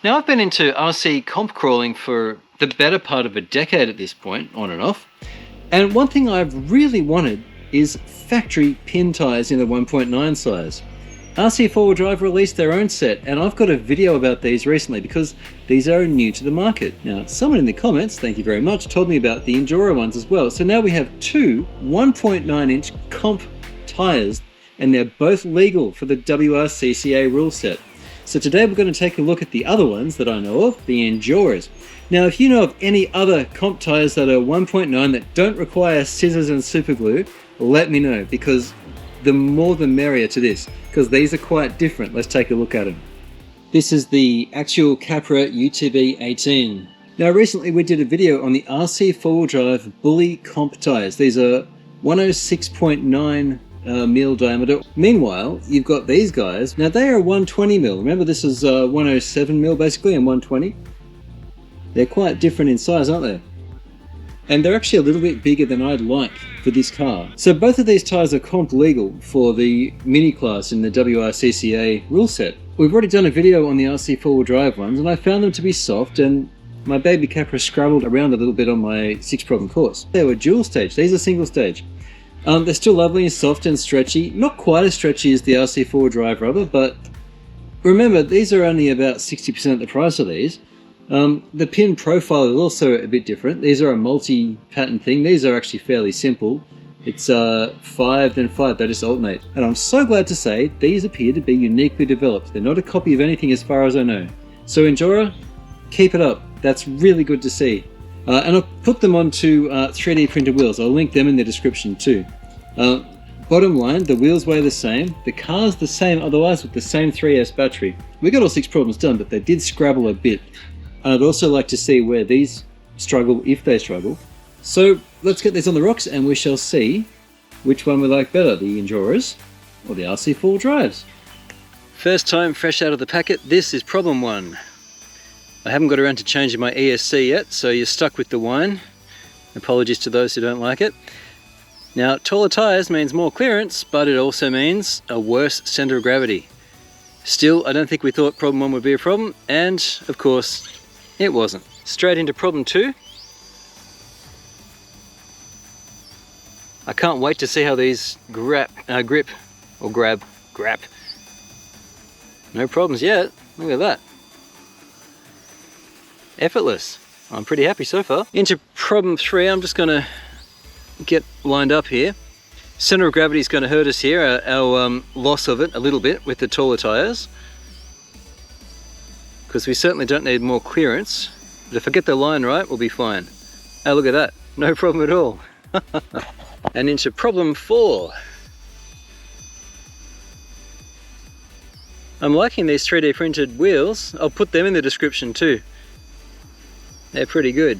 Now, I've been into RC comp crawling for the better part of a decade at this point, on and off, and one thing I've really wanted is factory pin tyres in the 1.9 size. RC 4-wheel drive released their own set, and I've got a video about these recently because these are new to the market. Now, someone in the comments, thank you very much, told me about the INJORA ones as well. So now we have two 1.9 inch comp tyres, and they're both legal for the WRCCA rule set. So today we're going to take a look at the other ones that I know of, the INJORAs. Now, if you know of any other comp tyres that are 1.9 that don't require scissors and super glue, let me know, because the more the merrier to this, because these are quite different. Let's take a look at them. This is the actual Capra UTV 18. Now, recently we did a video on the RC 4-wheel drive Bully comp tyres. These are 106.9 mil diameter. Meanwhile, you've got these guys. Now they are 120 mil. Remember, this is 107 mil basically and 120. They're quite different in size, aren't they? And they're actually a little bit bigger than I'd like for this car. So both of these tyres are comp legal for the mini class in the WRCCA rule set. We've already done a video on the RC 4-wheel drive ones, and I found them to be soft, and my baby Capra scrabbled around a little bit on my 6-problem course. They were dual stage. These are single stage. They're still lovely and soft and stretchy. Not quite as stretchy as the RC 4-wheel drive rubber, but remember, these are only about 60% the price of these. The pin profile is also a bit different. These are a multi-pattern thing. These are actually fairly simple. It's 5 then 5, they just alternate. And I'm so glad to say these appear to be uniquely developed. They're not a copy of anything as far as I know. So INJORA, keep it up. That's really good to see. And I'll put them onto 3D printed wheels. I'll link them in the description too. Bottom line, the wheels weigh the same. The car's the same otherwise with the same 3S battery. We got all 6 problems done, but they did scrabble a bit. And I'd also like to see where these struggle, if they struggle. So let's get these on the rocks and we shall see which one we like better, the INJORAs or the RC 4-wheel drives. First time fresh out of the packet, this is problem 1. I haven't got around to changing my ESC yet, so you're stuck with the wine. Apologies to those who don't like it. Now, taller tyres means more clearance, but it also means a worse centre of gravity. Still, I don't think we thought problem 1 would be a problem, and of course, it wasn't. Straight into problem 2. I can't wait to see how these grab. No problems yet. Look at that. Effortless. I'm pretty happy so far. Into problem 3, I'm just going to get lined up here. Center of gravity is going to hurt us here, our loss of it a little bit with the taller tyres, because we certainly don't need more clearance. But if I get the line right, we'll be fine. Oh, look at that. No problem at all. And into problem 4. I'm liking these 3D printed wheels. I'll put them in the description too. They're pretty good.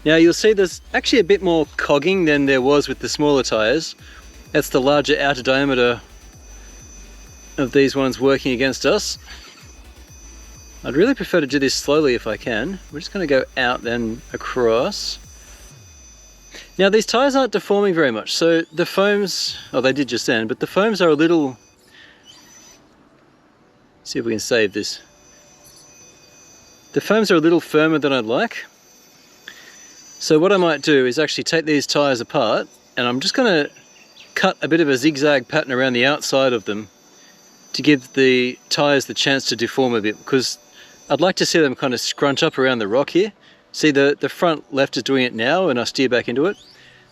Now you'll see there's actually a bit more cogging than there was with the smaller tyres. That's the larger outer diameter of these ones working against us. I'd really prefer to do this slowly if I can. We're just going to go out then across. Now these tyres aren't deforming very much, so the foams, oh they did just then, but the foams are a little, see if we can save this. The foams are a little firmer than I'd like. So what I might do is actually take these tyres apart, and I'm just going to cut a bit of a zigzag pattern around the outside of them to give the tyres the chance to deform a bit, because I'd like to see them kind of scrunch up around the rock here. See, the front left is doing it now and I steer back into it,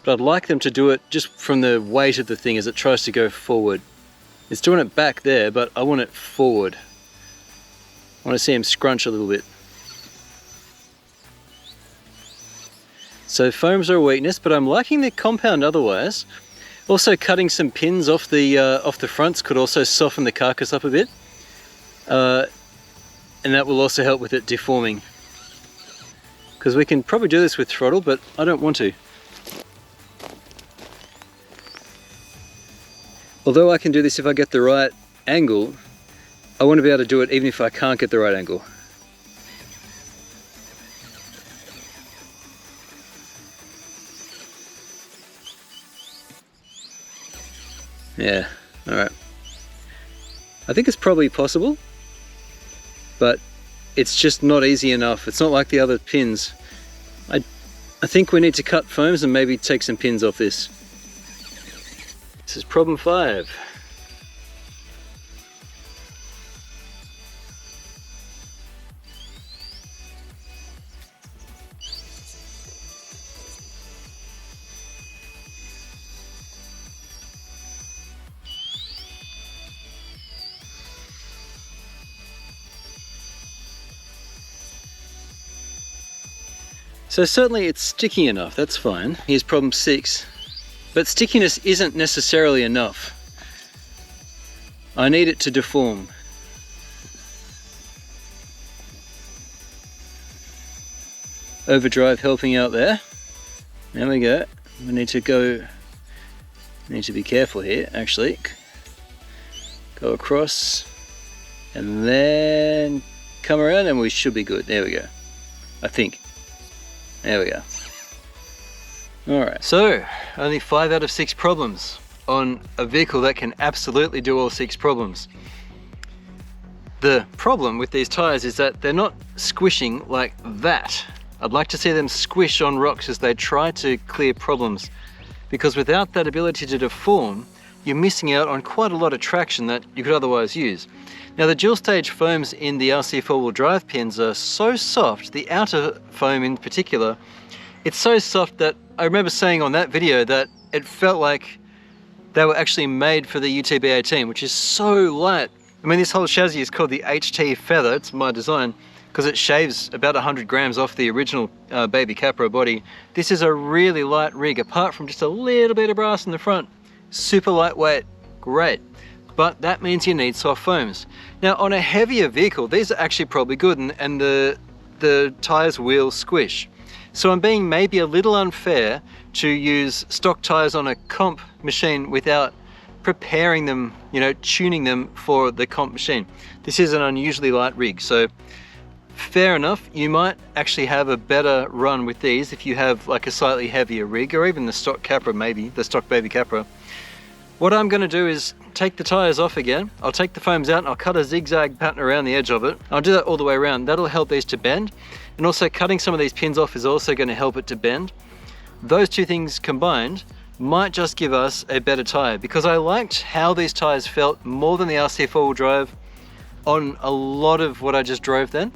but I'd like them to do it just from the weight of the thing as it tries to go forward. It's doing it back there, but I want it forward. I want to see them scrunch a little bit. So foams are a weakness, but I'm liking the compound otherwise. Also, cutting some pins off the fronts could also soften the carcass up a bit. And that will also help with it deforming. Because we can probably do this with throttle, but I don't want to. Although I can do this if I get the right angle, I want to be able to do it even if I can't get the right angle. Yeah, alright. I think it's probably possible, but it's just not easy enough. It's not like the other pins. I think we need to cut foams and maybe take some pins off this. This is problem 5. So certainly it's sticky enough, that's fine. Here's problem 6. But stickiness isn't necessarily enough. I need it to deform. Overdrive helping out there. There we go. We need to be careful here, actually. Go across and then come around and we should be good. There we go. I think. There we go. Alright, so only 5 out of 6 problems on a vehicle that can absolutely do all 6 problems. The problem with these tyres is that they're not squishing like that. I'd like to see them squish on rocks as they try to clear problems, because without that ability to deform, you're missing out on quite a lot of traction that you could otherwise use. Now the dual stage foams in the RC 4-wheel drive pins are so soft, the outer foam in particular, it's so soft that I remember saying on that video that it felt like they were actually made for the UTB18, which is so light. I mean, this whole chassis is called the HT Feather, it's my design, because it shaves about 100 grams off the original baby Capra body. This is a really light rig, apart from just a little bit of brass in the front. Super lightweight, great. But that means you need soft foams. Now on a heavier vehicle, these are actually probably good and the tires will squish. So I'm being maybe a little unfair to use stock tires on a comp machine without preparing them, you know, tuning them for the comp machine. This is an unusually light rig, so fair enough. You might actually have a better run with these if you have like a slightly heavier rig, or even the stock Capra, maybe the stock baby Capra. What I'm going to do is take the tires off again. I'll take the foams out and I'll cut a zigzag pattern around the edge of it. I'll do that all the way around. That'll help these to bend. And also cutting some of these pins off is also going to help it to bend. Those two things combined might just give us a better tire, because I liked how these tires felt more than the RC 4-wheel drive on a lot of what I just drove then.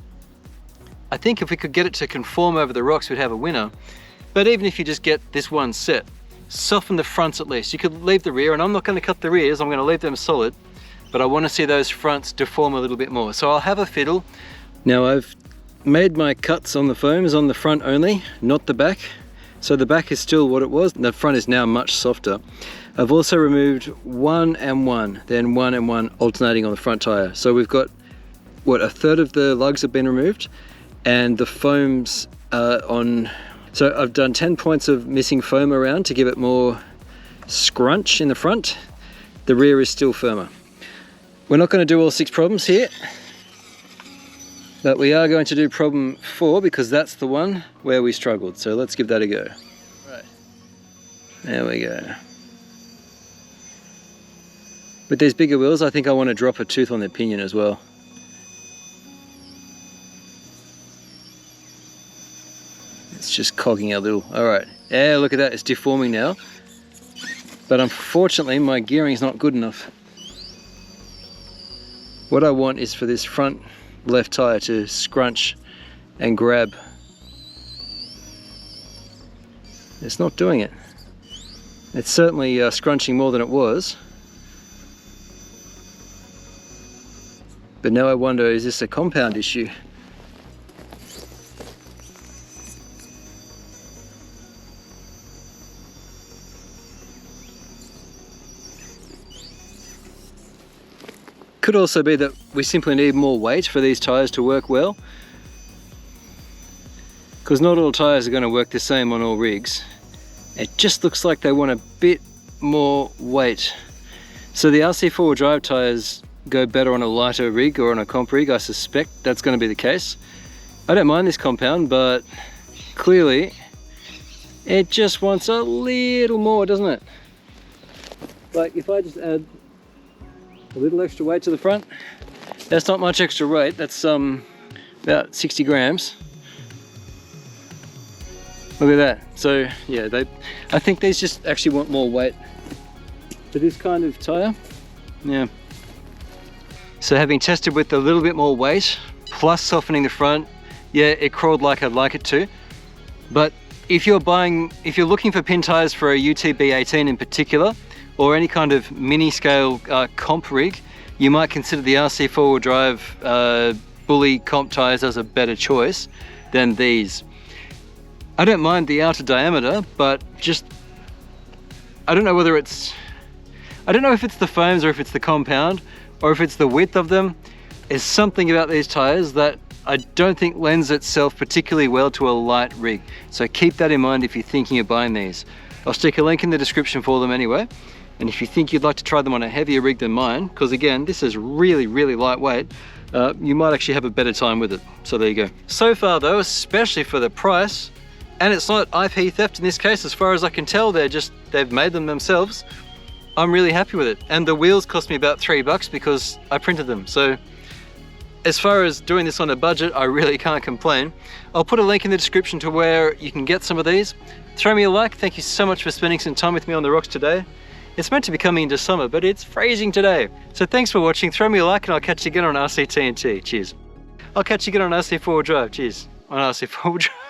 I think if we could get it to conform over the rocks, we'd have a winner. But even if you just get this one set, soften the fronts at least. You could leave the rear, and I'm not going to cut the rears, I'm going to leave them solid, but I want to see those fronts deform a little bit more. So I'll have a fiddle. Now I've made my cuts on the foams on the front only, not the back. So the back is still what it was, the front is now much softer. I've also removed 1 and 1, then 1 and 1 alternating on the front tire. So we've got, what, a third of the lugs have been removed, and the foams on. So I've done 10 points of missing foam around to give it more scrunch in the front. The rear is still firmer. We're not going to do all 6 problems here, but we are going to do problem 4 because that's the one where we struggled. So let's give that a go. Right. There we go. With these bigger wheels, I think I want to drop a tooth on the pinion as well. It's just cogging a little. All right. Yeah, look at that. It's deforming now. But unfortunately, my gearing is not good enough. What I want is for this front left tire to scrunch and grab. It's not doing it. It's certainly scrunching more than it was. But now I wonder, is this a compound issue? Could also be that we simply need more weight for these tires to work well, because not all tires are going to work the same on all rigs. It just looks like they want a bit more weight. So the RC 4-wheel drive tires go better on a lighter rig or on a comp rig. I suspect that's going to be the case. I don't mind this compound, but clearly it just wants a little more, doesn't it? Like if I just add a little extra weight to the front, that's not much extra weight. That's we're about 60 grams. Look at that. So yeah, I think these just actually want more weight for this kind of tire. Yeah. So having tested with a little bit more weight, plus softening the front, yeah, it crawled like I'd like it to. But if you're looking for pin tires for a UTB18 in particular, or any kind of mini scale comp rig, you might consider the RC four-wheel drive bully comp tires as a better choice than these. I don't mind the outer diameter, but just, I don't know if it's the foams or if it's the compound or if it's the width of them. There's something about these tires that I don't think lends itself particularly well to a light rig. So keep that in mind if you're thinking of buying these. I'll stick a link in the description for them anyway. And if you think you'd like to try them on a heavier rig than mine, because again, this is really, really lightweight, you might actually have a better time with it. So there you go. So far though, especially for the price, and it's not IP theft in this case, as far as I can tell, they've made them themselves. I'm really happy with it. And the wheels cost me about $3 because I printed them. So as far as doing this on a budget, I really can't complain. I'll put a link in the description to where you can get some of these. Throw me a like. Thank you so much for spending some time with me on the rocks today. It's meant to be coming into summer, but it's freezing today. So thanks for watching. Throw me a like and I'll catch you again on RC-TNT. Cheers. I'll catch you again on RC4 Drive. Cheers. On RC4 Drive.